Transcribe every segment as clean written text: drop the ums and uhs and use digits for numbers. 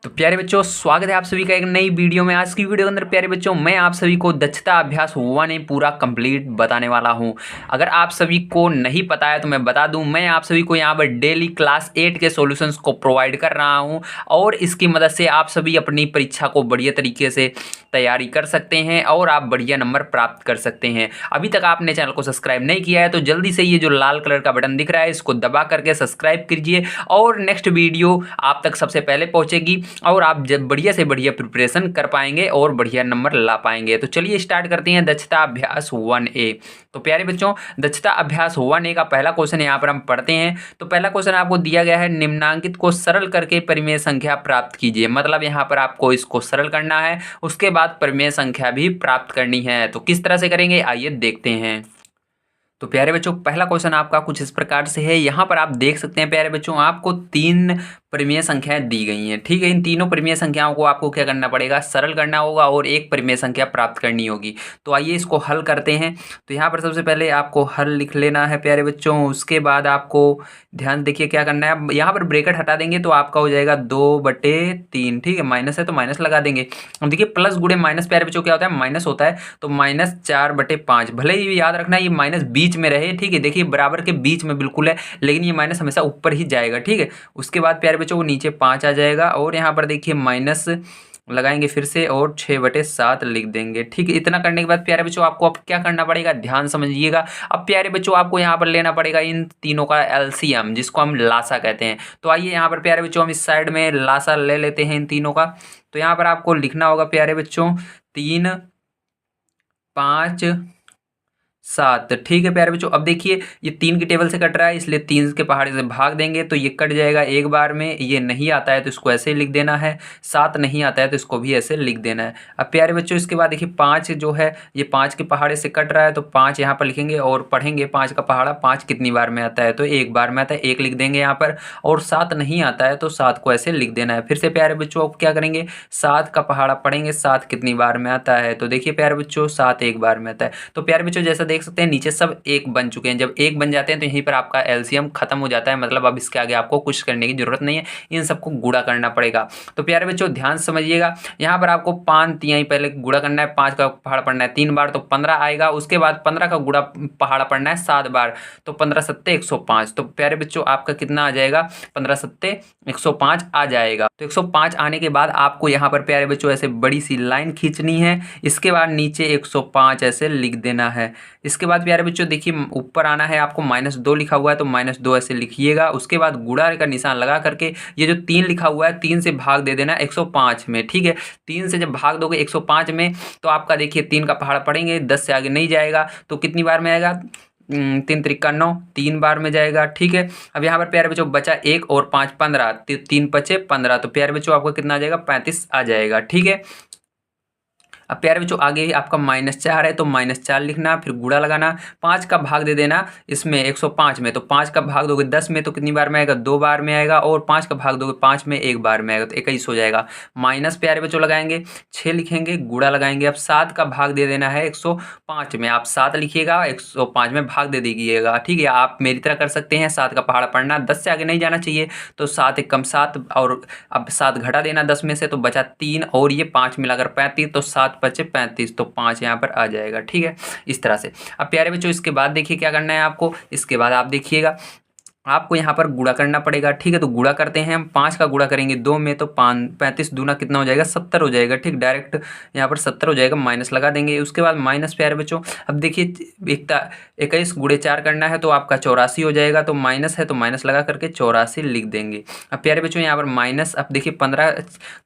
तो प्यारे बच्चों, स्वागत है आप सभी का एक नई वीडियो में। आज की वीडियो के अंदर प्यारे बच्चों मैं आप सभी को दक्षता अभ्यास 1 पूरा कंप्लीट बताने वाला हूं। अगर आप सभी को नहीं पता है तो मैं बता दूं, मैं आप सभी को यहां पर डेली क्लास 8 के सॉल्यूशंस को प्रोवाइड कर रहा हूं और इसकी मदद से आप सभी अपनी परीक्षा को बढ़िया तरीके से तैयारी कर सकते हैं और आप बढ़िया नंबर प्राप्त कर सकते हैं। अभी तक आपने चैनल को सब्सक्राइब नहीं किया है तो जल्दी से ये जो लाल कलर का बटन दिख रहा है इसको दबा करके सब्सक्राइब कीजिए और नेक्स्ट वीडियो आप तक सबसे पहले पहुंचेगी और आप जब बढ़िया से बढ़िया प्रिपरेशन कर पाएंगे और बढ़िया नंबर ला पाएंगे। तो चलिए स्टार्ट करते हैं दक्षता अभ्यास 1A। तो प्यारे बच्चों, दक्षता अभ्यास 1A का पहला क्वेश्चन यहाँ पर हम पढ़ते हैं। तो पहला क्वेश्चन आपको दिया गया है, निम्नांकित को सरल करके परिमेय संख्या प्राप्त कीजिए। मतलब यहाँ पर आपको इसको सरल करना है, उसके बाद परिमेय संख्या भी प्राप्त करनी है। तो किस तरह से करेंगे आइए देखते हैं। तो प्यारे बच्चों, पहला क्वेश्चन आपका कुछ इस प्रकार से है। यहाँ पर आप देख सकते हैं प्यारे बच्चों, आपको 3 परिमेय संख्याएं दी गई हैं। ठीक है, इन तीनों परिमेय संख्याओं को आपको क्या करना पड़ेगा, सरल करना होगा और एक परिमेय संख्या प्राप्त करनी होगी। तो आइए इसको हल करते हैं। तो यहाँ पर सबसे पहले आपको हल लिख लेना है प्यारे बच्चों। उसके बाद आपको ध्यान देखिए क्या करना है, यहाँ पर ब्रैकेट हटा देंगे तो आपका हो जाएगा 2/3। ठीक है, माइनस है तो माइनस लगा देंगे। अब देखिए प्लस गुणे माइनस प्यारे बच्चों क्या होता है, माइनस होता है। तो -4/5, भले ही याद रखना ये माइनस बीच में रहे। ठीक है, देखिए बराबर के बीच में बिल्कुल है, लेकिन ये माइनस हमेशा ऊपर ही जाएगा। ठीक है, उसके बाद प्यारे बच्चों को नीचे 5 आ जाएगा और यहाँ पर देखिए माइनस लगाएंगे फिर से और 6/7 लिख देंगे। ठीक है, इतना करने के बाद प्यारे बच्चों आपको अब क्या करना पड़ेगा, ध्यान समझिएगा। अब प्यारे बच्चों आपको यहाँ पर लेना पड़ेगा इन तीनों का एलसीएम, जिसको हम लासा कहते हैं। तो आइए यहाँ पर प्यारे बच्चों हम इस साइड में लासा ले लेते हैं इन तीनों का। तो यहाँ पर आपको लिखना होगा प्यारे बच्चों 3, 5, 7। ठीक है प्यारे बच्चों, अब देखिए ये 3 की टेबल से कट रहा है, इसलिए 3 के पहाड़े से भाग देंगे तो ये कट जाएगा एक बार में। ये नहीं आता है तो इसको ऐसे ही लिख देना है। 7 नहीं आता है तो इसको भी ऐसे लिख देना है। अब प्यारे बच्चों इसके बाद देखिए 5 जो है ये 5 के पहाड़े से कट रहा है, तो 5 यहाँ पर लिखेंगे और पढ़ेंगे 5 का पहाड़ा 5 कितनी बार में आता है, तो एक बार में आता है, 1 लिख देंगे यहाँ पर। और 7 नहीं आता है तो 7 को ऐसे लिख देना है। फिर से प्यारे बच्चों अब क्या करेंगे, 7 का पहाड़ा पढ़ेंगे 7 कितनी बार में आता है, तो देखिए प्यारे बच्चों 7 एक बार में आता है। तो प्यारे बच्चों जैसा देख सकते हैं नीचे सब 1 बन चुके हैं। जब 1 बन जाते हैं तो यहीं पर आपका एलसीएम खत्म हो जाता है। मतलब अब इसके आगे आपको कुछ करने की जरूरत नहीं है, इन सबको गुणा करना पड़ेगा। तो प्यारे बच्चों ध्यान समझिएगा, यहाँ पर आपको 5 तिहाई पहले गुणा करना है, 5 का पहाड़ा पढ़ना है 3 बार तो 15 आएगा। उसके बाद 15 का गुणा पहाड़ा पढ़ना है 7 बार, तो 15 सत्ते 105। तो प्यारे बच्चों आपका कितना आ जाएगा, 15 सत्ते 105 आ जाएगा। तो 105 आने के बाद आपको यहाँ पर प्यारे बच्चों ऐसे बड़ी सी लाइन खींचनी है। इसके बाद नीचे 105 ऐसे लिख देना है। इसके बाद प्यारे बच्चों देखिए ऊपर आना है, आपको -2 लिखा हुआ है तो -2 ऐसे लिखिएगा। उसके बाद गुणा का निशान लगा करके ये जो 3 लिखा हुआ है 3 से भाग दे देना 105 में। ठीक है, 3 से जब भाग दोगे 105 में तो आपका देखिए 3 का पहाड़ा पढ़ेंगे 10 से आगे नहीं जाएगा, तो कितनी बार में आएगा, 3 त्रिका 9, 3 बार में जाएगा। ठीक है, अब यहाँ पर प्यारे बच्चों बचा 1 और 5 15, 3 5 15, तो प्यारे बच्चों आपका कितना आ जाएगा, 35 आ जाएगा। ठीक है, अब प्यारे बच्चों आगे आपका -4 है तो -4 लिखना, फिर गुणा लगाना, 5 का भाग दे देना इसमें 105 में, तो 5 का भाग दोगे 10 में तो कितनी बार में आएगा, 2 बार में आएगा। और 5 का भाग दोगे 5 में 1 बार में आएगा, तो 21 हो जाएगा। माइनस प्यारे बच्चों लगाएंगे 6 लिखेंगे, गुणा लगाएंगे। अब 7 का भाग दे देना है 105 में, आप 7 लिखिएगा 105 में भाग दे दीजिएगा। ठीक है, आप मेरी तरह कर सकते हैं, 7 का पहाड़ा पढ़ना 10 से आगे नहीं जाना चाहिए, तो 7 एक कम 7 और अब 7 घटा देना 10 में से, तो बचा 3 और ये 5 मिलाकर 35, तो 7 बचे 35, तो 5 यहाँ पर आ जाएगा। ठीक है, इस तरह से। अब प्यारे बच्चों इसके बाद देखिए क्या करना है आपको, इसके बाद आप देखिएगा आपको यहाँ पर गुणा करना पड़ेगा। ठीक है, तो गुणा करते हैं हम, 5 का गुणा करेंगे 2 में तो 35 दूना कितना हो जाएगा, 70 हो जाएगा। ठीक, डायरेक्ट यहाँ पर 70 हो जाएगा, माइनस लगा देंगे। उसके बाद माइनस प्यारे बच्चों अब देखिए 21 गुणे 4 करना है तो आपका 84 हो जाएगा, तो माइनस है तो माइनस लगा करके 84 लिख देंगे। अब प्यारे बच्चों यहाँ पर माइनस, अब देखिए 15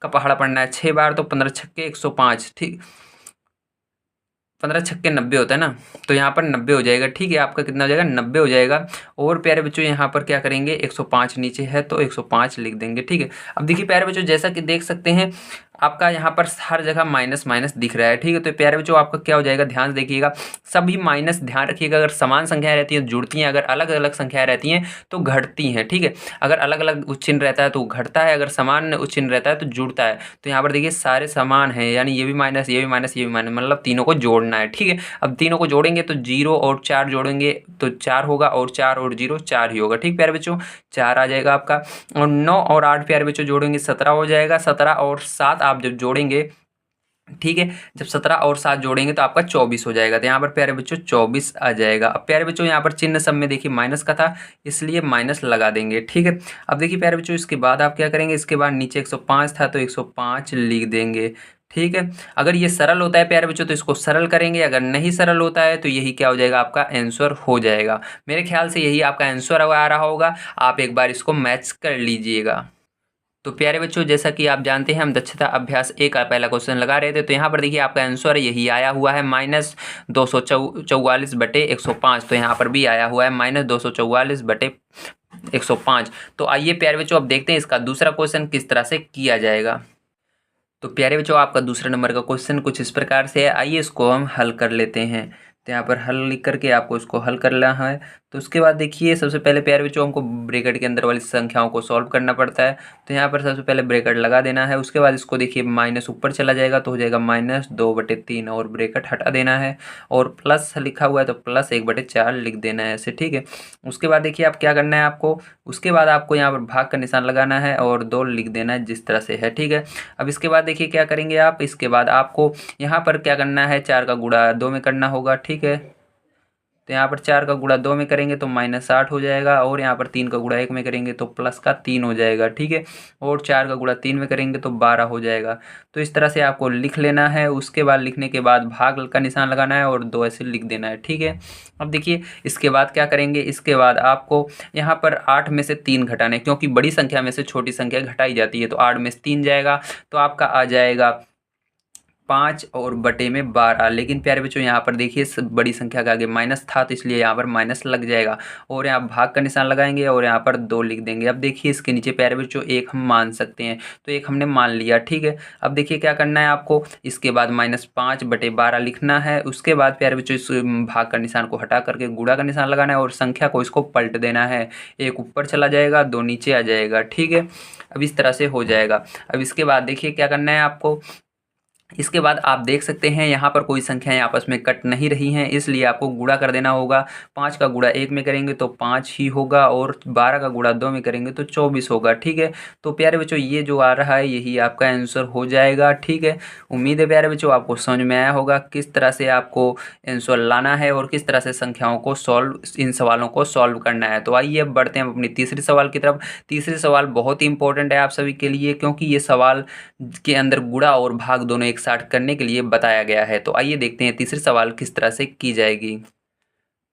का पहाड़ा पढ़ना है 6 बार, तो 15 छक्के 105। ठीक, 15 छक्के 90 होता है ना, तो यहाँ पर 90 हो जाएगा। ठीक है, आपका कितना हो जाएगा, 90 हो जाएगा। और प्यारे बच्चों यहाँ पर क्या करेंगे, 105 नीचे है तो 105 लिख देंगे। ठीक है, अब देखिए प्यारे बच्चों जैसा कि देख सकते हैं आपका यहाँ पर हर जगह माइनस माइनस दिख रहा है, ठीक है। तो प्यारे बच्चों आपका क्या हो जाएगा, ध्यान से देखिएगा, सभी माइनस ध्यान रखिएगा। अगर समान संख्याएं रहती हैं जुड़ती हैं, अगर अलग अलग संख्याएं रहती हैं तो घटती हैं, ठीक है। अगर अलग अलग उच्चिन्न रहता है तो घटता है, अगर समान उच्चिन्न रहता है तो जुड़ता है। तो यहाँ पर देखिए सारे समान हैं, यानी ये भी माइनस, ये भी माइनस, ये भी माइनस, मतलब तीनों को जोड़ना है, ठीक है। अब तीनों को जोड़ेंगे तो 0 और 4 जोड़ेंगे तो 4 होगा, और 4 और 0 4 ही होगा, ठीक प्यारे बच्चों, 4 आ जाएगा आपका। और 9 और 8 प्यारे बच्चों जोड़ेंगे 17 हो जाएगा। 17 और 7 आप जब जोड़ेंगे, ठीक है, जब 17 और 7 जोड़ेंगे तो आपका 24 हो जाएगा। तो यहाँ पर प्यारे बच्चों 24 आ जाएगा। अब प्यारे बच्चों यहाँ पर चिन्ह सब में देखिए माइनस का था, इसलिए माइनस लगा देंगे, ठीक है। अब देखिए प्यारे बच्चों इसके बाद आप क्या करेंगे, इसके बाद नीचे 105 था तो 105 लिख देंगे, ठीक है। अगर ये सरल होता है प्यारे बच्चों तो इसको सरल करेंगे, अगर नहीं सरल होता है तो यही क्या हो जाएगा, आपका आंसर हो जाएगा। मेरे ख्याल से यही आपका आंसर आ रहा होगा, आप एक बार इसको मैच कर लीजिएगा। तो प्यारे बच्चों जैसा कि आप जानते हैं हम दक्षता अभ्यास ए का पहला क्वेश्चन लगा रहे थे, तो यहाँ पर देखिए आपका आंसर यही आया हुआ है, -244/105। तो यहाँ पर भी आया हुआ है -244/105। तो आइए प्यारे बच्चों अब देखते हैं इसका दूसरा क्वेश्चन किस तरह से किया जाएगा। तो प्यारे बच्चों आपका दूसरे नंबर का क्वेश्चन कुछ इस प्रकार से है, आइए इसको हम हल कर लेते हैं। तो यहाँ पर हल लिख करके आपको इसको हल करना है। तो उसके बाद देखिए सबसे पहले प्यारे बच्चों हमको ब्रैकेट के अंदर वाली संख्याओं को सॉल्व करना पड़ता है। तो यहाँ पर सबसे पहले ब्रैकेट लगा देना है, उसके बाद इसको देखिए माइनस ऊपर चला जाएगा तो हो जाएगा -2/3 और ब्रैकेट हटा देना है, और प्लस लिखा हुआ है तो +1/4 लिख देना है ऐसे, ठीक है। उसके बाद देखिए आप क्या करना है आपको, उसके बाद आपको यहाँ पर भाग का निशान लगाना है और 2 लिख देना है जिस तरह से है, ठीक है। अब इसके बाद देखिए क्या करेंगे आप, इसके बाद आपको यहाँ पर क्या करना है, 4 का गुणा 2 में करना होगा, ठीक है। तो यहाँ पर 4 का गुणा 2 में करेंगे तो -8 हो जाएगा, और यहाँ पर 3 का गुणा 1 में करेंगे तो +3 हो जाएगा, ठीक है। और 4 का गुणा 3 में करेंगे तो 12 हो जाएगा। तो इस तरह से आपको लिख लेना है, उसके बाद लिखने के बाद भाग का निशान लगाना है और 2 ऐसे लिख देना है, ठीक है। अब देखिए इसके बाद क्या करेंगे, इसके बाद आपको यहाँ पर 8 में से 3 घटाना है, क्योंकि बड़ी संख्या में से छोटी संख्या घटाई जाती है। तो 8 में से 3 जाएगा तो आपका आ जाएगा 5 और बटे में 12। लेकिन प्यारे बच्चों यहाँ पर देखिए बड़ी संख्या के आगे माइनस था तो इसलिए यहाँ पर माइनस लग जाएगा, और यहाँ भाग का निशान लगाएंगे और यहाँ पर 2 लिख देंगे। अब देखिए इसके नीचे प्यारे बच्चों 1 हम मान सकते हैं, तो 1 हमने मान लिया, ठीक है। अब देखिए क्या करना है आपको, इसके बाद -5/12 लिखना है। उसके बाद प्यारे बच्चों इस भाग का निशान को हटा करके गुणा का निशान लगाना है और संख्या को इसको पलट देना है, 1 ऊपर चला जाएगा 2 नीचे आ जाएगा, ठीक है। अब इस तरह से हो जाएगा। अब इसके बाद देखिए क्या करना है आपको, इसके बाद आप देख सकते हैं यहाँ पर कोई संख्याएं आपस में कट नहीं रही हैं, इसलिए आपको गुणा कर देना होगा। 5 का गुणा 1 में करेंगे तो 5 ही होगा, और 12 का गुणा 2 में करेंगे तो 24 होगा, ठीक है। तो प्यारे बच्चों ये जो आ रहा है यही आपका आंसर हो जाएगा, ठीक है। उम्मीद है प्यारे बच्चों आपको समझ में आया होगा किस तरह से आपको आंसर लाना है और किस तरह से संख्याओं को सॉल्व, इन सवालों को सॉल्व करना है। तो आइए अब बढ़ते हैं अपनी तीसरी सवाल की तरफ। तीसरी सवाल बहुत ही इंपॉर्टेंट है आप सभी के लिए, क्योंकि ये सवाल के अंदर गुणा और भाग दोनों एक साथ करने के लिए बताया गया है। तो आइए देखते हैं तीसरी सवाल किस तरह से की जाएगी।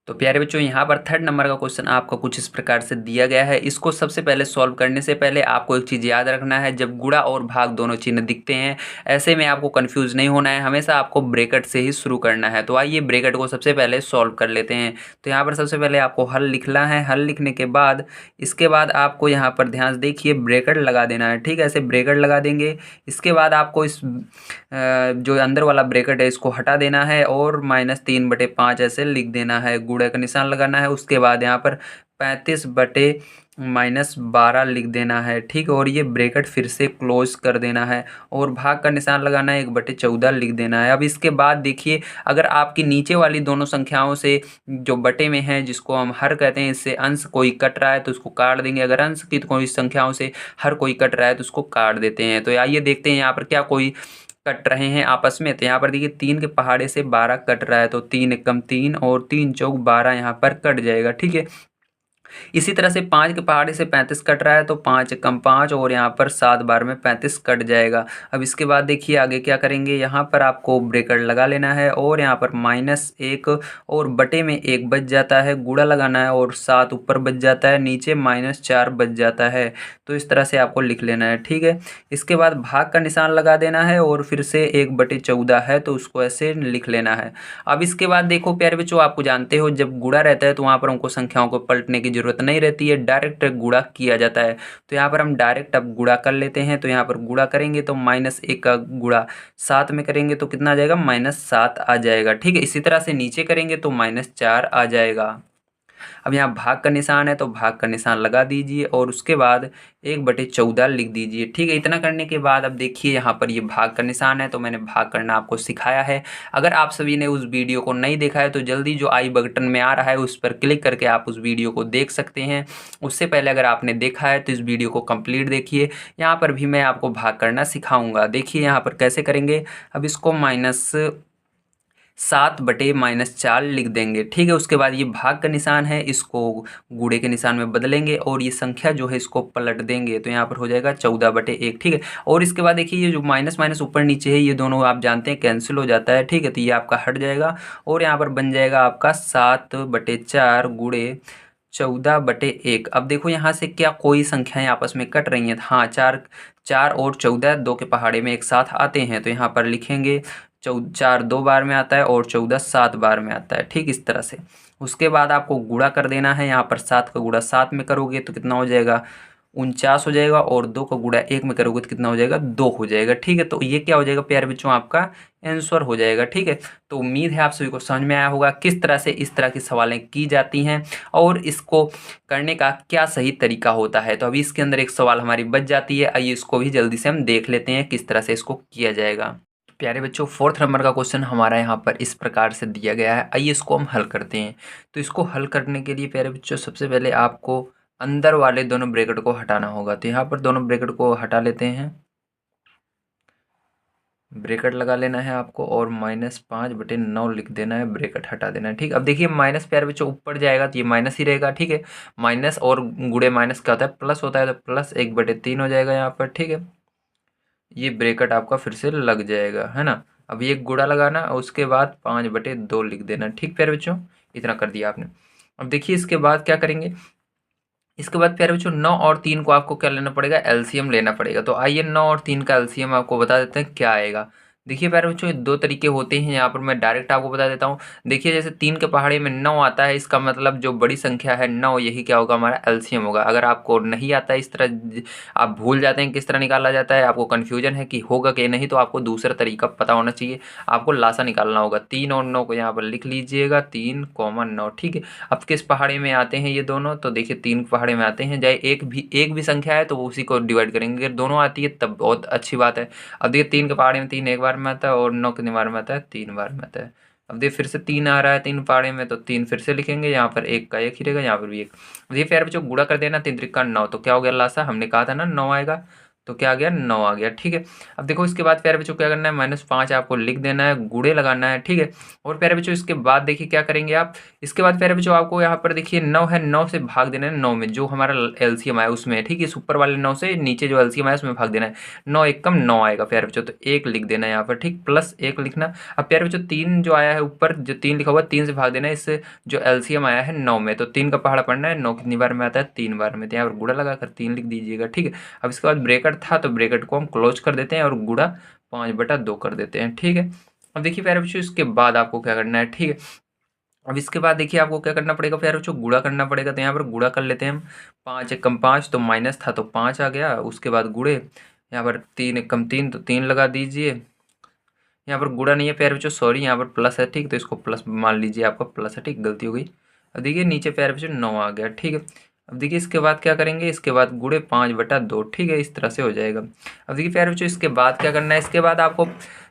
तो प्यारे बच्चों यहाँ पर 3rd नंबर का क्वेश्चन आपको कुछ इस प्रकार से दिया गया है। इसको सबसे पहले सॉल्व करने से पहले आपको एक चीज़ याद रखना है, जब गुणा और भाग दोनों चिन्ह दिखते हैं ऐसे में आपको कंफ्यूज नहीं होना है, हमेशा आपको ब्रैकेट से ही शुरू करना है। तो आइए ब्रैकेट को सबसे पहले सॉल्व कर लेते हैं। तो यहाँ पर सबसे पहले आपको हल लिखना है, हल लिखने के बाद इसके बाद आपको यहाँ पर ध्यान से देखिए ब्रैकेट लगा देना है, ठीक है। ऐसे ब्रैकेट लगा देंगे, इसके बाद आपको इस जो अंदर वाला ब्रैकेट है इसको हटा देना है और -3/5 ऐसे लिख देना है, गुणा का निशान लगाना है। उसके बाद यहाँ पर 35/-12 लिख देना है, ठीक है। और ये ब्रैकेट फिर से क्लोज कर देना है और भाग का निशान लगाना है, 1/14 लिख देना है। अब इसके बाद देखिए अगर आपकी नीचे वाली दोनों संख्याओं से जो बटे में है, जिसको हम हर कहते हैं, इससे अंश कोई कट रहा है तो उसको काट देंगे। अगर अंश की कोई संख्याओं से हर कोई कट रहा है तो उसको काट देते हैं। तो आइए देखते हैं यहाँ पर क्या कोई कट रहे हैं आपस में। तो यहाँ पर देखिए 3 के पहाड़े से 12 कट रहा है, तो 3 एकम 3 और 3 चौक 12 यहाँ पर कट जाएगा, ठीक है। इसी तरह से 5 के पहाड़े से 35 कट रहा है, तो 5 एकम 5 और यहाँ पर 7 बार में 35 कट जाएगा। अब इसके बाद देखिए आगे क्या करेंगे, यहाँ पर आपको ब्रैकेट लगा लेना है और यहाँ पर -1 और बटे में 1 बच जाता है, गुणा लगाना है और 7 ऊपर बच जाता है, नीचे -4 बच जाता है। तो इस तरह से आपको लिख लेना है, ठीक है। इसके बाद भाग का निशान लगा देना है और फिर से 1/14 है तो उसको ऐसे लिख लेना है। अब इसके बाद देखो प्यारे बच्चों, आपको जानते हो जब गुणा रहता है तो वहाँ पर हमको संख्याओं को पलटने की ज़रूरत नहीं रहती है, डायरेक्ट गुणा किया जाता है। तो यहाँ पर हम डायरेक्ट अब गुणा कर लेते हैं। तो यहाँ पर गुणा करेंगे तो -1 का गुणा 7 में करेंगे तो कितना आ जाएगा, -7 आ जाएगा। ठीक है, इसी तरह से नीचे करेंगे तो -4 आ जाएगा। अब यहाँ भाग का निशान है तो भाग का निशान लगा दीजिए और उसके बाद 1/14 लिख दीजिए। ठीक है, इतना करने के बाद अब देखिए यहाँ पर ये भाग का निशान है तो मैंने भाग करना आपको सिखाया है। अगर आप सभी ने उस वीडियो को नहीं देखा है तो जल्दी जो आई बटन में आ रहा है उस पर क्लिक करके आप उस वीडियो को देख सकते हैं। उससे पहले अगर आपने देखा है तो इस वीडियो को कंप्लीट देखिए, यहाँ पर भी मैं आपको भाग करना सिखाऊंगा। देखिए यहाँ पर कैसे करेंगे। अब इसको -7/-4 लिख देंगे। ठीक है, उसके बाद ये भाग का निशान है, इसको गुणे के निशान में बदलेंगे और ये संख्या जो है इसको पलट देंगे तो यहाँ पर हो जाएगा 14/1। ठीक है, और इसके बाद देखिए ये जो माइनस माइनस ऊपर नीचे है ये दोनों आप जानते हैं कैंसिल हो जाता है। ठीक है, तो ये आपका हट जाएगा और यहाँ पर बन जाएगा आपका 7/4 गुणे 14/1। अब देखो यहाँ से क्या कोई संख्याएं आपस में कट रही हैं। हाँ, 4 4 और 14 2 के पहाड़े में एक साथ आते हैं तो यहाँ पर लिखेंगे 4 2 बार में आता है और 14 7 बार में आता है। ठीक, इस तरह से उसके बाद आपको गुणा कर देना है। यहाँ पर 7 का गुणा 7 में करोगे तो कितना हो जाएगा, 49 हो जाएगा और 2 का गुणा 1 में करोगे तो कितना हो जाएगा, 2 हो जाएगा। ठीक है, तो ये क्या हो जाएगा प्यारे बच्चों, आपका आंसर हो जाएगा। ठीक है, तो उम्मीद है आप सभी को समझ में आया होगा किस तरह से इस तरह की सवालें की जाती हैं और इसको करने का क्या सही तरीका होता है। तो अभी इसके अंदर एक सवाल हमारी बच जाती है, आइए इसको भी जल्दी से हम देख लेते हैं किस तरह से इसको किया जाएगा। प्यारे बच्चों, 4th नंबर का क्वेश्चन हमारा यहाँ पर इस प्रकार से दिया गया है, आइए इसको हम हल करते हैं। तो इसको हल करने के लिए प्यारे बच्चों सबसे पहले आपको अंदर वाले दोनों ब्रैकेट को हटाना होगा। तो यहाँ पर दोनों ब्रैकेट को हटा लेते हैं, ब्रैकेट लगा लेना है आपको और -5/9 लिख देना है, ब्रैकेट हटा देना है। ठीक, अब देखिए माइनस प्यारे बच्चों ऊपर जाएगा तो ये माइनस ही रहेगा। ठीक है, माइनस और गुणे माइनस क्या होता है, प्लस होता है, तो +1/3 हो जाएगा यहाँ पर। ठीक है, ये ब्रैकेट आपका फिर से लग जाएगा, है ना। अब ये गुणा लगाना और उसके बाद 5/2 लिख देना। ठीक प्यारे बच्चों, इतना कर दिया आपने। अब देखिए इसके बाद क्या करेंगे, इसके बाद प्यारे बच्चों 9 और 3 को आपको क्या लेना पड़ेगा, एलसीएम लेना पड़ेगा। तो आइए 9 और 3 का एलसीएम आपको बता देते हैं क्या आएगा। देखिए प्यारे बच्चों, ये दो तरीके होते हैं, यहाँ पर मैं डायरेक्ट आपको बता देता हूँ। देखिए जैसे 3 के पहाड़े में 9 आता है, इसका मतलब जो बड़ी संख्या है 9, यही क्या होगा, हमारा एलसीएम होगा। अगर आपको नहीं आता है इस तरह, आप भूल जाते हैं किस तरह निकाला जाता है, आपको कन्फ्यूजन है कि होगा कि नहीं, तो आपको दूसरा तरीका पता होना चाहिए। आपको लासा निकालना होगा। 3 और 9 को यहाँ पर लिख लीजिएगा, 3, 9। ठीक है, अब किस पहाड़े में आते हैं ये दोनों, तो देखिए 3 पहाड़े में आते हैं। चाहे एक भी संख्या है तो उसी को डिवाइड करेंगे, अगर दोनों आती है तब बहुत अच्छी बात है। अब देखिए 3 के पहाड़े में 3 एक बार में आता है और 9 कितनी बार में आता है, 3 बार में आता है। अब देखिए फिर से 3 आ रहा है 3 पहाड़े में, तो 3 फिर से लिखेंगे, यहाँ पर 1 का 1 ही रहेगा, यहाँ पर भी 1। देखिए प्यारे बच्चों गुणा कर देना, 3 त्रिका 9, तो क्या हो गया लासा, हमने कहा था ना 9 आएगा, तो क्या आ गया, 9 आ गया। ठीक है, अब देखो इसके बाद प्यारे बच्चों क्या करना है, -5 आपको लिख देना है, गुणे लगाना है। ठीक है, और प्यारे बच्चों इसके बाद देखिए क्या करेंगे आप, इसके बाद प्यारे बच्चों आपको यहाँ पर देखिए 9 है, 9 से भाग देना है 9 में, जो हमारा एलसीएम आया उसमें। ठीक है, इस ऊपर वाले 9 से नीचे जो एलसीएम आया उसमें भाग देना है। 9 एकम 9 आएगा प्यारे बच्चों, तो 1 लिख देना है यहाँ पर। ठीक, +1 लिखना। अब प्यारे बच्चों 3 जो आया है ऊपर, जो 3 लिखा हुआ है, 3 से भाग देना है इस जो एलसीएम आया है 9 में, तो 3 का पहाड़ा पढ़ना है, 9 कितनी बार में आता है, 3 बार में, तो यहाँ पर गुणा लगाकर 3 लिख दीजिएगा। ठीक है, अब इसके बाद ब्रैकेट था तो ब्रैकेट को हम क्लोज कर देते हैं और गुणा 5/2 कर देते हैं। ठीक है, अब देखिए प्यारे बच्चों इसके बाद आपको क्या करना है। ठीक है, अब इसके बाद देखिए आपको क्या करना पड़ेगा प्यारे बच्चों, गुणा करना पड़ेगा। तो यहाँ पर गुणा कर लेते हैं हम, 5 एकम 5, तो माइनस था तो 5 आ गया। उसके बाद गुणे, यहाँ पर 3 एकम 3, तो 3 लगा दीजिए। यहाँ पर गुणा नहीं है प्यारे बच्चों, सॉरी, यहाँ पर प्लस है। ठीक, तो इसको प्लस मान लीजिए, आपका प्लस है। ठीक, गलती हो गई। अब देखिए नीचे प्यारे बच्चों 9 आ गया। ठीक है, अब देखिए इसके बाद क्या करेंगे, इसके बाद गुणे 5/2। ठीक है, इस तरह से हो जाएगा। अब देखिए प्यारे बच्चों इसके बाद क्या करना है, इसके बाद आपको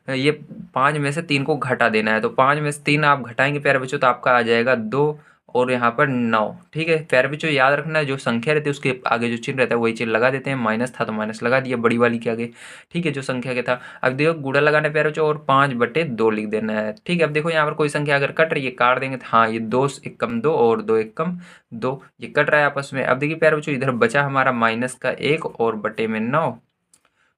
ये 5 में से 3 को घटा देना है। तो 5 में से 3 आप घटाएंगे प्यारे बच्चों तो आपका आ जाएगा 2 और यहाँ पर 9। ठीक है, प्यारे बच्चों याद रखना है जो संख्या रहती है उसके आगे जो चिन्ह रहता है वही चिन्ह लगा देते हैं। माइनस था तो माइनस लगा दिया बड़ी वाली के आगे। ठीक है, जो संख्या के था। अब देखो गुणा लगाना है प्यारे बच्चों और 5/2 लिख देना है। ठीक है, अब देखो यहाँ पर कोई संख्या अगर कट रही है, काट देंगे तो हाँ, ये 2 एकम 2 और 2 एकम 2, ये कट रहा है आपस में। अब देखिए प्यारे बच्चों इधर बचा हमारा माइनस का 1 और बटे में 9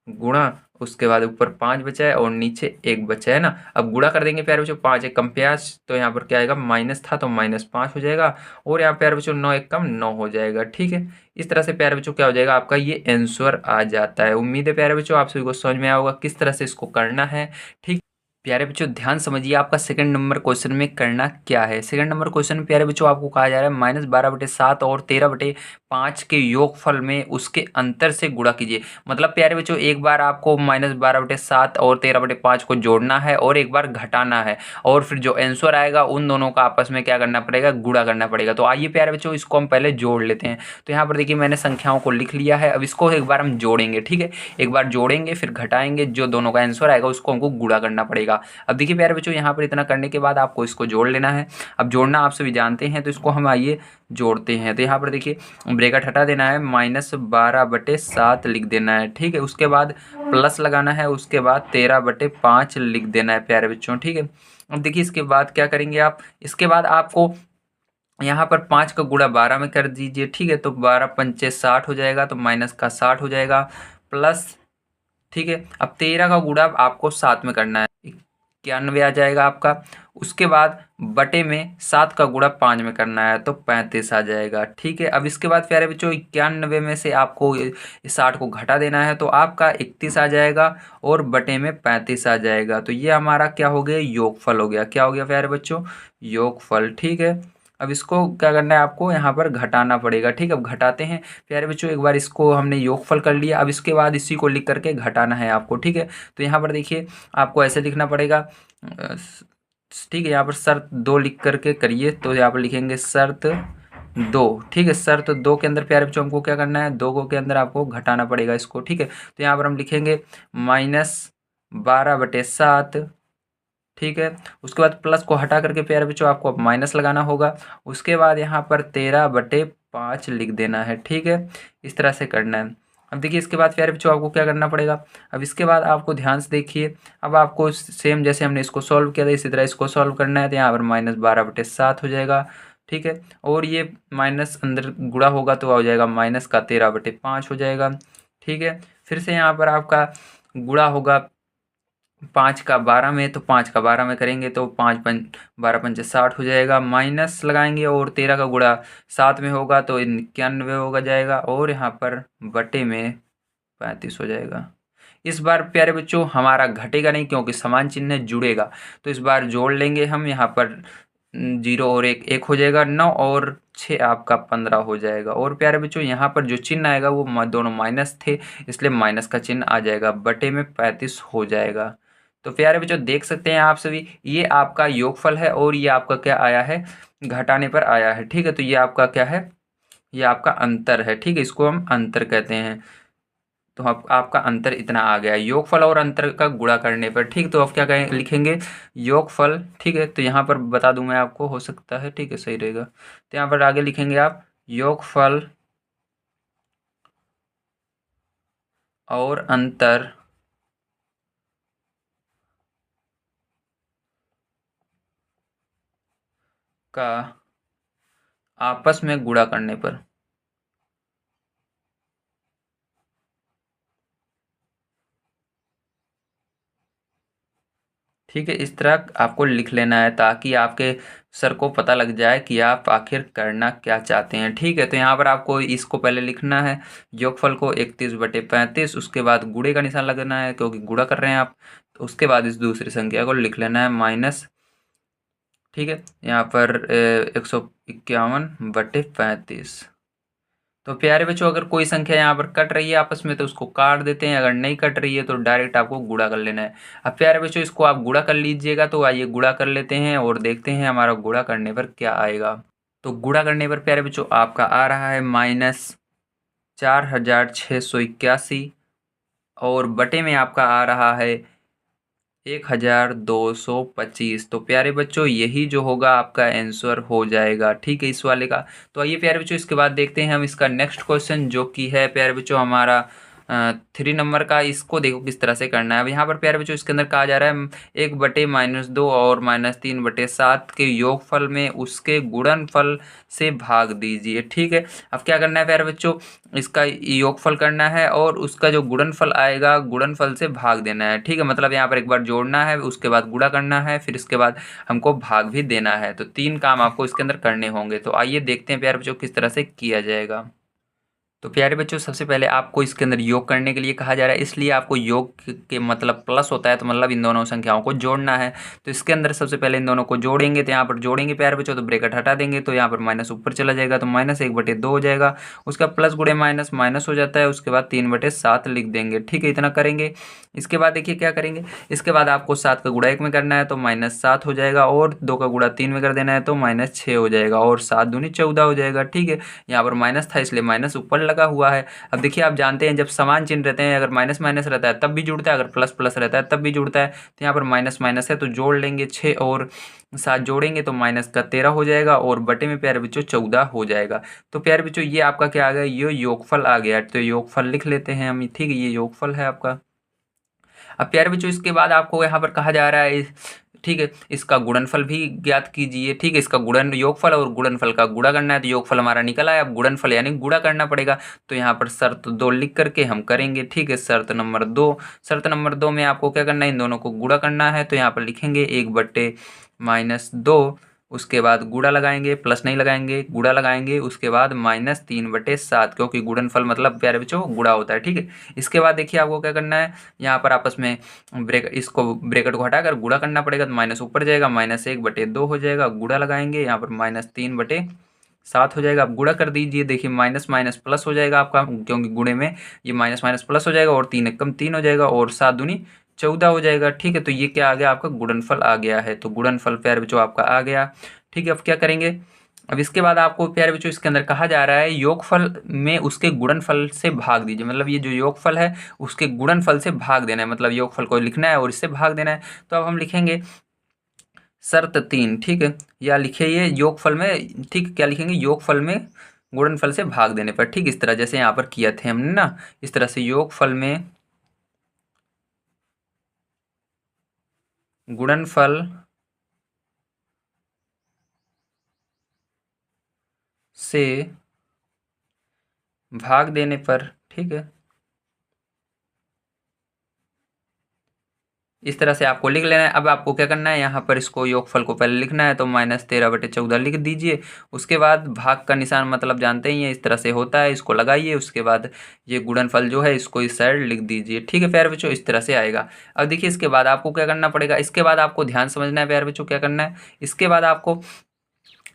गुणा, उसके बाद ऊपर 5 बचा है और नीचे 1 बचा है ना। अब गुणा कर देंगे प्यारे बच्चों, 5 एकम 5, तो यहाँ पर क्या आएगा, माइनस था तो -5 हो जाएगा और यहाँ प्यारे बच्चों 9 एकम 9 हो जाएगा। ठीक है, इस तरह से प्यारे बच्चों क्या हो जाएगा, आपका ये आंसर आ जाता है। उम्मीद है प्यारे बच्चों आप सभी को समझ में आया होगा किस तरह से इसको करना है। ठीक, प्यारे बच्चों ध्यान समझिए, आपका सेकंड नंबर क्वेश्चन में करना क्या है। सेकंड नंबर क्वेश्चन में प्यारे बच्चों आपको कहा जा रहा है -12/7 और 13/5 के योगफल में उसके अंतर से गुणा कीजिए। मतलब प्यारे बच्चों एक बार आपको -12/7 और 13/5 को जोड़ना है और एक बार घटाना है, और फिर जो आंसर आएगा उन दोनों का आपस में क्या करना पड़ेगा, गुणा करना पड़ेगा। तो आइए प्यारे बच्चों इसको हम पहले जोड़ लेते हैं। तो यहाँ पर देखिए मैंने संख्याओं को लिख लिया है। अब इसको एक बार हम जोड़ेंगे, ठीक है। एक बार जोड़ेंगे फिर घटाएंगे, जो दोनों का आंसर आएगा उसको हमको गुणा करना पड़ेगा। अब देखिए प्यारे बच्चों यहाँ पर इतना करने के बाद आपको इसको जोड़ लेना है। अब जोड़ना आप सभी जानते हैं, तो इसको हम आइए जोड़ते हैं। तो यहाँ पर देखिए ब्रैकेट हटा देना है, -12/7 लिख देना है, ठीक है। उसके बाद प्लस लगाना है, उसके बाद 13/5 लिख देना है प्यारे बच्चों, ठीक है। अब देखिए इसके बाद क्या करेंगे आप, इसके बाद आपको यहाँ पर 5 का गुणा 12 में कर दीजिए, ठीक है। तो 12×5 = 60 हो जाएगा, तो माइनस का 60 हो जाएगा, प्लस, ठीक है। अब 13 का गुणा आपको 7 में करना है, 91 आ जाएगा आपका। उसके बाद बटे में 7 का गुणा 5 में करना है, तो 35 आ जाएगा, ठीक है। अब इसके बाद प्यारे बच्चों 91 में से आपको 60 को घटा देना है, तो आपका 31 आ जाएगा और बटे में 35 आ जाएगा। तो ये हमारा क्या हो गया, योगफल हो गया। क्या हो गया प्यारे बच्चों, योगफल, ठीक है। अब इसको क्या करना है, आपको यहाँ पर घटाना पड़ेगा, ठीक है। अब घटाते हैं प्यारे बच्चों, एक बार इसको हमने योगफल कर लिया। अब इसके बाद इसी को लिख करके घटाना है आपको, ठीक है। तो यहाँ पर देखिए आपको ऐसे लिखना पड़ेगा, ठीक है। यहाँ पर शर्त 2 लिख करके करिए, तो यहाँ पर लिखेंगे शर्त 2, ठीक है। शर्त 2 के अंदर प्यारे बच्चों हमको क्या करना है, 2 को के अंदर आपको घटाना पड़ेगा इसको, ठीक है। तो यहाँ पर हम लिखेंगे -12/7, ठीक है। उसके बाद प्लस को हटा करके प्यारे बच्चों आपको अब माइनस लगाना होगा। उसके बाद यहाँ पर 13/5 लिख देना है, ठीक है। इस तरह से करना है। अब देखिए इसके बाद प्यारे बच्चों आपको क्या करना पड़ेगा, अब इसके बाद आपको ध्यान से देखिए, अब आपको सेम जैसे हमने इसको सॉल्व किया था इसी तरह इसको सॉल्व करना है। तो यहाँ पर -12/7 हो जाएगा, ठीक है। और ये माइनस अंदर गुणा होगा तो हो जाएगा माइनस का 13/5 हो जाएगा, ठीक है। फिर से यहाँ पर आपका गुणा होगा 5 का 12 में, तो 5 का 12 में करेंगे तो 5×12 = 60 हो जाएगा। माइनस लगाएंगे और 13 का गुणा 7 में होगा तो 91 होगा जाएगा, और यहाँ पर बटे में 35 हो जाएगा। इस बार प्यारे बच्चों हमारा घटेगा नहीं, क्योंकि समान चिन्ह जुड़ेगा। तो इस बार जोड़ लेंगे हम, यहाँ पर 0 और 1 1 हो जाएगा, 9 और 6 आपका 15 हो जाएगा। और प्यारे बच्चों यहाँ पर जो चिन्ह आएगा वो दोनों माइनस थे, इसलिए माइनस का चिन्ह आ जाएगा, बटे में 35 हो जाएगा। तो प्यारे बच्चों देख सकते हैं आप सभी, ये आपका योगफल है और ये आपका क्या आया है, घटाने पर आया है, ठीक है। तो ये आपका क्या है, ये आपका अंतर है, ठीक है। इसको हम अंतर कहते हैं। तो आपका अंतर इतना आ गया योगफल और अंतर का गुणा करने पर, ठीक। तो अब क्या कहें, लिखेंगे योगफल, ठीक है। तो यहाँ पर बता दूं मैं आपको, हो सकता है, ठीक है, सही रहेगा। तो यहाँ पर आगे लिखेंगे आप योगफल और अंतर का आपस में गुणा करने पर, ठीक है। इस तरह आपको लिख लेना है, ताकि आपके सर को पता लग जाए कि आप आखिर करना क्या चाहते हैं, ठीक है। तो यहाँ पर आपको इसको पहले लिखना है, योगफल को 31/35, उसके बाद गुणे का निशान लगाना है क्योंकि गुणा कर रहे हैं आप। तो उसके बाद इस दूसरी संख्या को लिख लेना है माइनस, ठीक है। यहाँ पर 151/35। तो प्यारे बच्चों अगर कोई संख्या यहाँ पर कट रही है आपस में तो उसको काट देते हैं, अगर नहीं कट रही है तो डायरेक्ट आपको गुणा कर लेना है। अब प्यारे बच्चों इसको आप गुणा कर लीजिएगा, तो आइए गुणा कर लेते हैं और देखते हैं हमारा गुणा करने पर क्या आएगा। तो गुणा करने पर प्यारे बच्चों आपका आ रहा है -4681, और बटे में आपका आ रहा है 1225। तो प्यारे बच्चों यही जो होगा आपका आंसर हो जाएगा, ठीक है, इस वाले का। तो आइए प्यारे बच्चों इसके बाद देखते हैं हम इसका नेक्स्ट क्वेश्चन, जो कि है प्यारे बच्चों हमारा 3 नंबर का। इसको देखो किस तरह से करना है। अब यहाँ पर प्यारे बच्चों इसके अंदर कहा जा रहा है 1/-2 और -3/7 के योगफल में उसके गुणनफल से भाग दीजिए, ठीक है। अब क्या करना है प्यारे बच्चों, इसका योगफल करना है और उसका जो गुणनफल आएगा गुणनफल से भाग देना है, ठीक है। मतलब यहाँ पर एक बार जोड़ना है, उसके बाद गुणा करना है, फिर इसके बाद हमको भाग भी देना है। तो 3 काम आपको इसके अंदर करने होंगे। तो आइए देखते हैं प्यारे बच्चों किस तरह से किया जाएगा। तो प्यारे बच्चों सबसे पहले आपको इसके अंदर योग करने के लिए कहा जा रहा है, इसलिए आपको योग के मतलब प्लस होता है तो मतलब इन दोनों संख्याओं को जोड़ना है। तो इसके अंदर सबसे पहले इन दोनों को जोड़ेंगे, तो यहाँ पर जोड़ेंगे प्यारे बच्चों, तो ब्रैकेट हटा देंगे तो यहाँ पर माइनस ऊपर चला जाएगा, तो -1/2 हो जाएगा। उसका प्लस गुणे माइनस माइनस हो जाता है, उसके बाद 3/7 लिख देंगे। ठीक है, इतना करेंगे। इसके बाद देखिए क्या करेंगे, इसके बाद आपको 7 का गुणा 1 में करना है तो -7 हो जाएगा, और 2 का गुणा 3 में कर देना है तो -6 हो जाएगा, और 7 दूनी 14 हो जाएगा। ठीक है, यहाँ पर माइनस था इसलिए माइनस ऊपर लगा हुआ है। अब देखिए आप जानते हैं जब समान चिन्ह रहते हैं, अगर माइनस माइनस रहता है तब भी जुड़ता है, अगर प्लस प्लस रहता है तब भी जुड़ता है। तो यहाँ पर माइनस माइनस है तो जोड़ लेंगे, 6 और 7 जोड़ेंगे तो माइनस का 13 हो जाएगा, और बटे में प्यारे बच्चों 14 हो जाएगा। तो प्यारे बच्चों ये आपका क्या आ गया, ये योगफल आ गया। तो योगफल लिख लेते हैं हम। ठीक है, ये योगफल है आपका। अब प्यारे बच्चों इसके बाद आपको यहाँ पर कहा जा रहा है, ठीक है, इसका गुणनफल भी ज्ञात कीजिए। ठीक है, इसका गुणन योगफल और गुणनफल का गुणा करना है, तो योगफल हमारा निकल आया, अब गुणनफल यानी गुणा करना पड़ेगा। तो यहाँ पर शर्त 2 लिख करके हम करेंगे। ठीक है, शर्त नंबर 2 में आपको क्या करना है, इन दोनों को गुणा करना है। तो यहाँ पर लिखेंगे 1/-2, उसके बाद गुणा लगाएंगे, प्लस नहीं लगाएंगे, गुणा लगाएंगे, उसके बाद -3/7, क्योंकि गुणनफल मतलब प्यारे बच्चों गुणा होता है। ठीक है, इसके बाद देखिए आपको क्या करना है, यहाँ पर आपस में ब्रैकेट को हटाकर गुणा करना पड़ेगा, तो माइनस ऊपर जाएगा, -1/2 हो जाएगा, गुणा लगाएंगे, यहाँ पर -3/7 हो जाएगा। आप गुणा कर दीजिए, देखिए माइनस माइनस प्लस हो जाएगा आपका, क्योंकि गुणे में ये माइनस माइनस प्लस हो जाएगा, और 3 एकम 3 हो जाएगा, और 7 दूनी 14 हो जाएगा। ठीक है, तो ये क्या आ गया आपका गुणनफल आ गया है। तो गुणनफल प्यारे बच्चों आपका आ गया। ठीक है, अब क्या करेंगे, अब इसके बाद आपको प्यारे बच्चों इसके अंदर कहा जा रहा है योगफल में उसके गुणनफल से भाग दीजिए, मतलब ये जो योगफल है उसके गुणनफल से भाग देना है, मतलब योगफल को लिखना है और इससे भाग देना है। तो अब हम लिखेंगे शर्त 3। ठीक है, या लिखिए ये योगफल में, ठीक, क्या लिखेंगे, योगफल में गुणनफल से भाग देने पर। ठीक, इस तरह जैसे यहाँ पर किया थे हमने ना, इस तरह से योगफल में गुणनफल से भाग देने पर, ठीक है, इस तरह से आपको लिख लेना है। अब आपको क्या करना है, यहाँ पर इसको योगफल को पहले लिखना है, तो -13/14 लिख दीजिए। उसके बाद भाग का निशान मतलब जानते ही हैं, इस तरह से होता है, इसको लगाइए। उसके बाद ये गुणनफल जो है इसको इस साइड लिख दीजिए। ठीक है प्यारे बच्चों, इस तरह से आएगा। अब देखिए इसके बाद आपको क्या करना पड़ेगा, इसके बाद आपको ध्यान समझना है प्यारे बच्चों, क्या करना है, इसके बाद आपको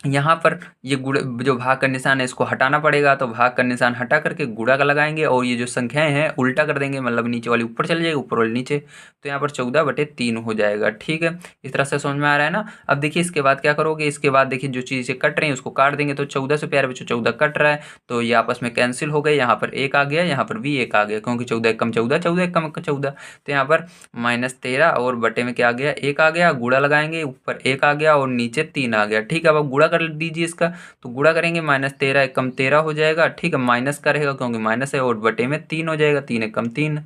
यहाँ पर ये गुण जो भाग का निशान है इसको हटाना पड़ेगा, तो भाग का निशान हटा करके गुणा का लगाएंगे, और ये जो संख्याएं हैं उल्टा कर देंगे, मतलब नीचे वाली ऊपर चली जाएगी, ऊपर वाली नीचे। तो यहाँ पर 14/3 हो जाएगा। ठीक है, इस तरह से समझ में आ रहा है ना। अब देखिए इसके बाद क्या करोगे, इसके बाद देखिए जो चीज़ें कट रही हैं उसको काट देंगे, तो 14 से प्यारे बच्चों 14 कट रहा है, तो ये आपस में कैंसिल हो गए। यहाँ पर 1 आ गया, यहाँ पर भी 1 आ गया, क्योंकि 14 एकम 14, 14 एकम 14। तो यहाँ पर -13 और बटे में क्या आ गया, 1 आ गया, गुणा लगाएंगे, ऊपर 1 आ गया और नीचे 3 आ गया। ठीक है, अब आप गुणा कर दीजिए इसका, तो गुणा करेंगे, -13 एकम 13 हो जाएगा। ठीक है, माइनस का रहेगा क्योंकि माइनस है, और बटे में 3 हो जाएगा, 3 एकम 3।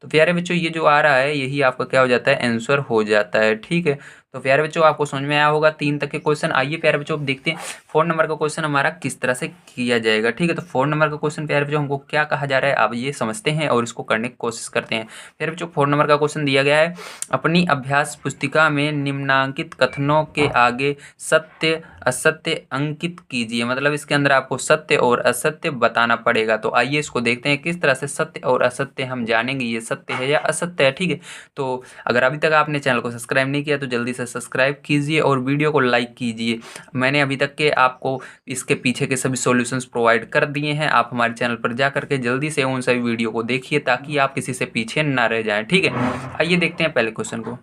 तो प्यारे बच्चों ये जो आ रहा है यही आपका क्या हो जाता है, आंसर हो जाता है। ठीक है, तो प्यारे बच्चों आपको समझ में आया होगा 3 तक के क्वेश्चन। आइए प्यारे बच्चों अब देखते हैं 4 नंबर का क्वेश्चन हमारा किस तरह से किया जाएगा। ठीक है, तो 4 नंबर का क्वेश्चन प्यारे बच्चों हमको क्या कहा जा रहा है, आप ये समझते हैं और इसको करने की कोशिश करते हैं। प्यारे बच्चों 4 नंबर का क्वेश्चन दिया गया है, अपनी अभ्यास पुस्तिका में निम्नांकित कथनों के आगे सत्य असत्य अंकित कीजिए, मतलब इसके अंदर आपको सत्य और असत्य बताना पड़ेगा। तो आइए इसको देखते हैं किस तरह से सत्य और असत्य हम जानेंगे, ये सत्य है या असत्य है। ठीक है, तो अगर अभी तक आपने चैनल को सब्सक्राइब नहीं किया तो जल्दी से सब्सक्राइब कीजिए और वीडियो को लाइक कीजिए। मैंने अभी तक के आपको इसके पीछे के सभी सॉल्यूशंस प्रोवाइड कर दिए हैं, आप हमारे चैनल पर जा करके जल्दी से उन सभी वीडियो को देखिए ताकि आप किसी से पीछे ना रह जाएं। ठीक है, आइए देखते हैं पहले क्वेश्चन को।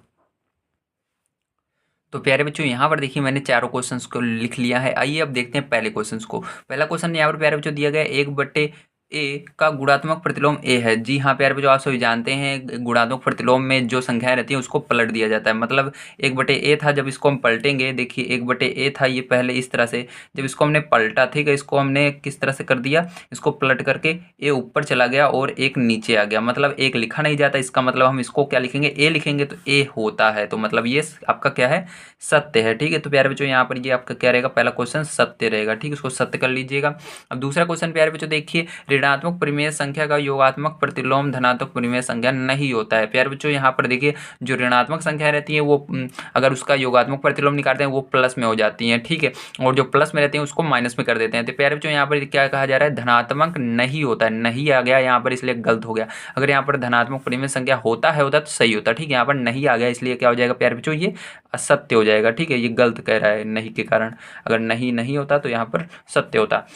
तो प्यारे बच्चों यहाँ पर देखिए मैंने चारों क्वेश्चंस को लिख लिया है। आइए अब देखते हैं पहले क्वेश्चंस को। पहला क्वेश्चन यहाँ पर प्यारे बच्चों दिया गया है 1/a का गुणात्मक प्रतिलोम a है। जी हाँ प्यारे बच्चों, आप सभी जानते हैं गुणात्मक प्रतिलोम में जो संख्याएं रहती हैं उसको पलट दिया जाता है। मतलब 1/a था, जब इसको हम पलटेंगे, देखिए 1/a था ये पहले इस तरह से, जब इसको हमने पलटा, ठीक है, इसको हमने किस तरह से कर दिया, इसको पलट करके a ऊपर चला गया और 1 नीचे आ गया, मतलब 1 लिखा नहीं जाता। इसका मतलब हम इसको क्या लिखेंगे, a लिखेंगे तो a होता है, तो मतलब ये आपका क्या है, सत्य है। ठीक है, तो प्यारे बच्चों यहाँ पर ये आपका क्या रहेगा, पहला क्वेश्चन सत्य रहेगा। ठीक है, उसको सत्य कर लीजिएगा। अब दूसरा क्वेश्चन प्यारे बच्चों देखिए, ऋणात्मक परिमेय संख्या का योगात्मक प्रतिलोम धनात्मक परिमेय संख्या नहीं होता है। प्यारे बच्चों यहाँ पर देखिए जो ऋणात्मक संख्या रहती है वो अगर उसका योगात्मक प्रतिलोम निकालते हैं वो प्लस में हो जाती है, ठीक है, और जो प्लस में रहती है उसको माइनस में कर देते हैं। तो प्यारे बच्चों यहाँ पर क्या कहा जा रहा है, धनात्मक नहीं होता है, नहीं आ गया यहाँ पर इसलिए गलत हो गया। अगर यहाँ पर धनात्मक परिमेय संख्या होता तो सही होता, ठीक है, यहाँ पर नहीं आ गया इसलिए क्या हो जाएगा प्यारे बच्चों, ये असत्य हो जाएगा, ठीक है, ये गलत कह रहा है नहीं के कारण। अगर नहीं होता तो यहाँ पर सत्य होता।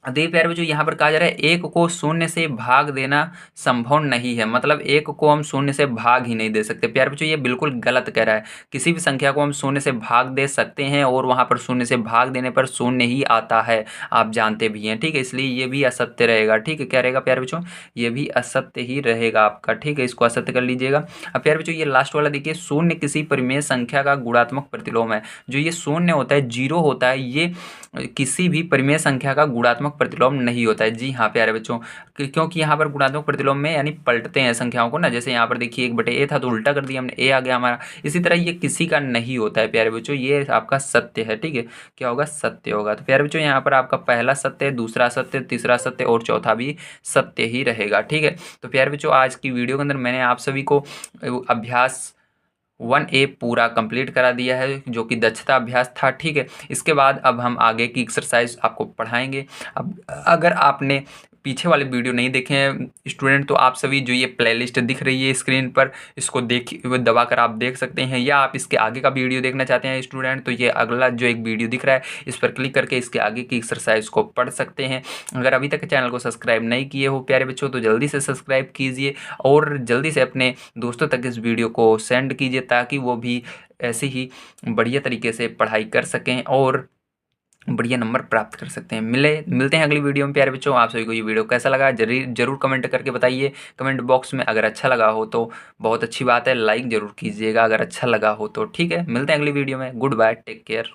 देखिए प्यारे बच्चों यहाँ पर कहा जा रहा है एक को शून्य से भाग देना संभव नहीं है, मतलब एक को हम शून्य से भाग ही नहीं दे सकते। प्यारे बच्चों ये बिल्कुल गलत कह रहा है। किसी भी संख्या को हम शून्य से भाग दे सकते हैं और वहाँ पर शून्य से भाग देने पर शून्य ही आता है, आप जानते भी हैं, ठीक है, इसलिए ये भी असत्य रहेगा, ठीक है। क्या रहेगा प्यारे बच्चों, ये भी असत्य ही रहेगा आपका, ठीक है, इसको असत्य कर लीजिएगा। अब प्यारे बच्चों ये लास्ट वाला देखिए, शून्य किसी परिमेय संख्या का गुणात्मक प्रतिलोम है। जो ये शून्य होता है, जीरो होता है, ये किसी भी परिमेय संख्या का गुणात्मक प्रतिलोम नहीं होता है। जी हाँ प्यारे बच्चों, क्योंकि यहाँ पर गुणात्मक प्रतिलोम में यानी पलटते हैं संख्याओं को ना, जैसे यहाँ पर देखिए 1/a था तो उल्टा कर दिया हमने, a आ गया हमारा। इसी तरह ये किसी का नहीं होता है प्यारे बच्चों, ये आपका सत्य है, ठीक है, क्या होगा, सत्य होगा। तो प्यारे बच्चों यहाँ पर आपका पहला सत्य, दूसरा सत्य, तीसरा सत्य और चौथा भी सत्य ही रहेगा, ठीक है। तो प्यारे बच्चों आज की वीडियो के अंदर मैंने आप सभी को अभ्यास 1A पूरा कंप्लीट करा दिया है, जो कि दक्षता अभ्यास था, ठीक है। इसके बाद अब हम आगे की एक्सरसाइज आपको पढ़ाएंगे। अब अगर आपने पीछे वाले वीडियो नहीं देखे हैं स्टूडेंट, तो आप सभी जो ये प्लेलिस्ट दिख रही है स्क्रीन पर, इसको दबा कर आप देख सकते हैं, या आप इसके आगे का वीडियो देखना चाहते हैं स्टूडेंट, तो ये अगला जो एक वीडियो दिख रहा है इस पर क्लिक करके इसके आगे की एक्सरसाइज को पढ़ सकते हैं। अगर अभी तक चैनल को सब्सक्राइब नहीं किए हो प्यारे बच्चों तो जल्दी से सब्सक्राइब कीजिए और जल्दी से अपने दोस्तों तक इस वीडियो को सेंड कीजिए, ताकि वो भी ऐसे ही बढ़िया तरीके से पढ़ाई कर सकें और बढ़िया नंबर प्राप्त कर सकते हैं। मिलते हैं अगली वीडियो में प्यारे बच्चों। आप सभी को ये वीडियो कैसा लगा जरूर कमेंट करके बताइए कमेंट बॉक्स में। अगर अच्छा लगा हो तो बहुत अच्छी बात है, लाइक जरूर कीजिएगा अगर अच्छा लगा हो तो, ठीक है। मिलते हैं अगली वीडियो में, गुड बाय, टेक केयर।